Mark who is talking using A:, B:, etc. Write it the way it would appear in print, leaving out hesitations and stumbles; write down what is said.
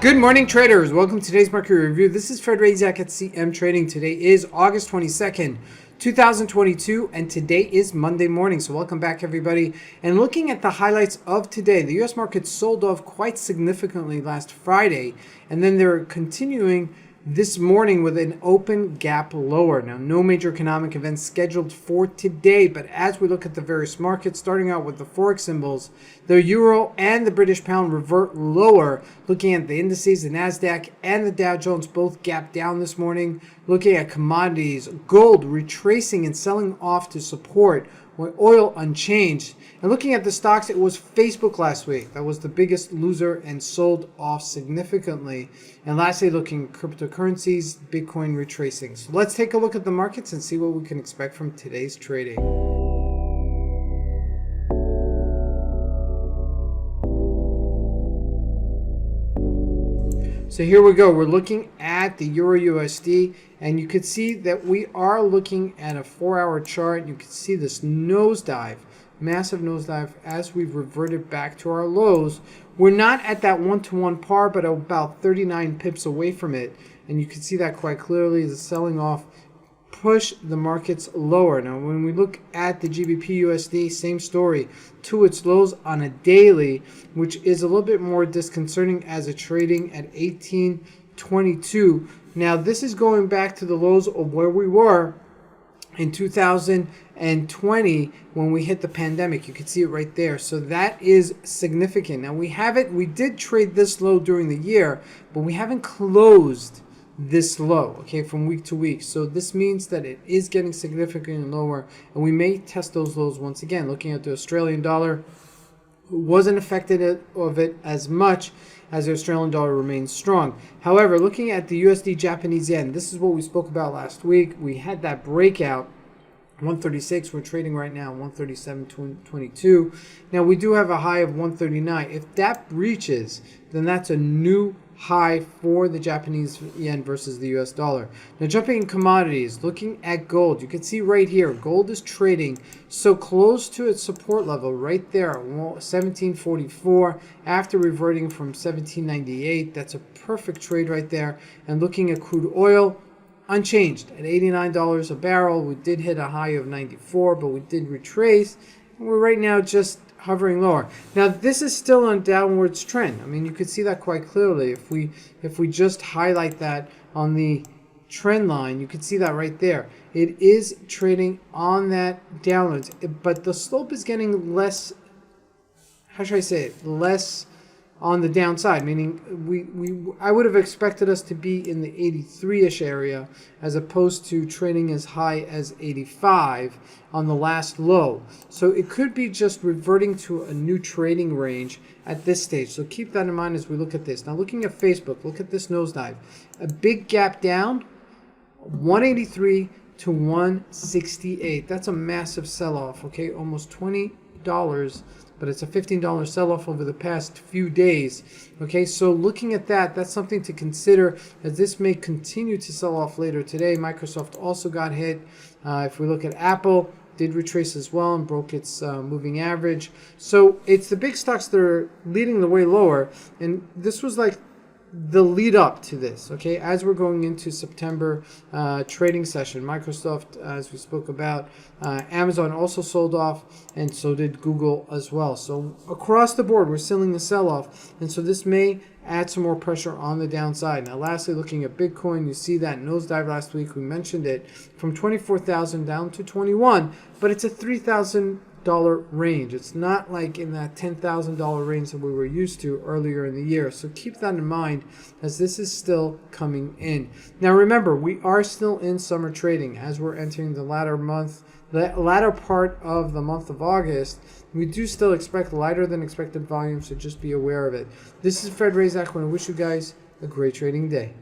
A: Good morning, traders. Welcome to today's market review. This is Fred Razak at CMTrading. Today is August 22nd, 2022, and today is Monday morning. So welcome back, everybody. And looking at the highlights of today, the U.S. market sold off quite significantly last Friday, and then they're continuing this morning with an open gap lower. Now, no major economic events scheduled for today, but as we look at the various markets, starting out with the Forex symbols, the euro and the British pound revert lower. Looking at the indices, the NASDAQ and the Dow Jones both gapped down this morning. Looking at commodities, gold retracing and selling off to support, with oil unchanged. And looking at the stocks, it was Facebook last week that was the biggest loser and sold off significantly. And lastly, looking at cryptocurrencies, Bitcoin retracing. So let's take a look at the markets and see what we can expect from today's trading. So here we go. We're looking at the EURUSD, and you can see that we are looking at a 4-hour chart. You can see this nosedive, massive nosedive, as we've reverted back to our lows. We're not at that one-to-one par, but about 39 pips away from it, and you can see that quite clearly. The selling off push the markets lower. Now, when we look at the GBPUSD, same story, to its lows on a daily, which is a little bit more disconcerting as a trading at 1822. Now, this is going back to the lows of where we were in 2020 when we hit the pandemic. You can see it right there. So that is significant. Now, we did trade this low during the year, but we haven't closed this low, okay, from week to week. So this means that it is getting significantly lower, and we may test those lows once again. Looking at the Australian dollar, wasn't affected of it as much as the Australian dollar remains strong. However, looking at the USDJPY, this is what we spoke about last week. We had that breakout 136. We're trading right now 137.22. Now we do have a high of 139. If that breaches, then that's a new high for the Japanese yen versus the US dollar. Now, jumping in commodities, looking at gold, you can see right here, gold is trading so close to its support level right there, 1744, after reverting from 1798. That's a perfect trade right there. And looking at crude oil, unchanged at $89 a barrel. We did hit a high of 94, but we did retrace. And we're right now just hovering lower. Now, this is still on downwards trend. I mean, you could see that quite clearly. If we just highlight that on the trend line, you can see that right there. It is trading on that downwards, but the slope is getting less, how should I say it, less on the downside, meaning I would have expected us to be in the 83-ish area as opposed to trading as high as 85 on the last low. So it could be just reverting to a new trading range at this stage. So keep that in mind as we look at this. Now, looking at Facebook, look at this nosedive. A big gap down, 183 to 168. That's a massive sell-off, okay? Almost $20. But it's a $15 sell-off over the past few days. Okay, so looking at that, that's something to consider, as this may continue to sell off later today. Microsoft also got hit. If we look at Apple, did retrace as well and broke its moving average. So it's the big stocks that are leading the way lower, and this was like the lead up to this, okay, as we're going into September trading session. Microsoft, as we spoke about, Amazon also sold off, and so did Google as well. So across the board, we're seeing the sell-off, and so this may add some more pressure on the downside. Now, lastly, looking at Bitcoin, you see that nosedive last week. We mentioned it from 24,000 down to 21, but it's a $3,000 range. It's not like in that $10,000 range that we were used to earlier in the year. So keep that in mind as this is still coming in. Now, remember, we are still in summer trading as we're entering the latter part of the month of August. We do still expect lighter than expected volumes, so just be aware of it. This is Fred Razak. I want to wish you guys a great trading day.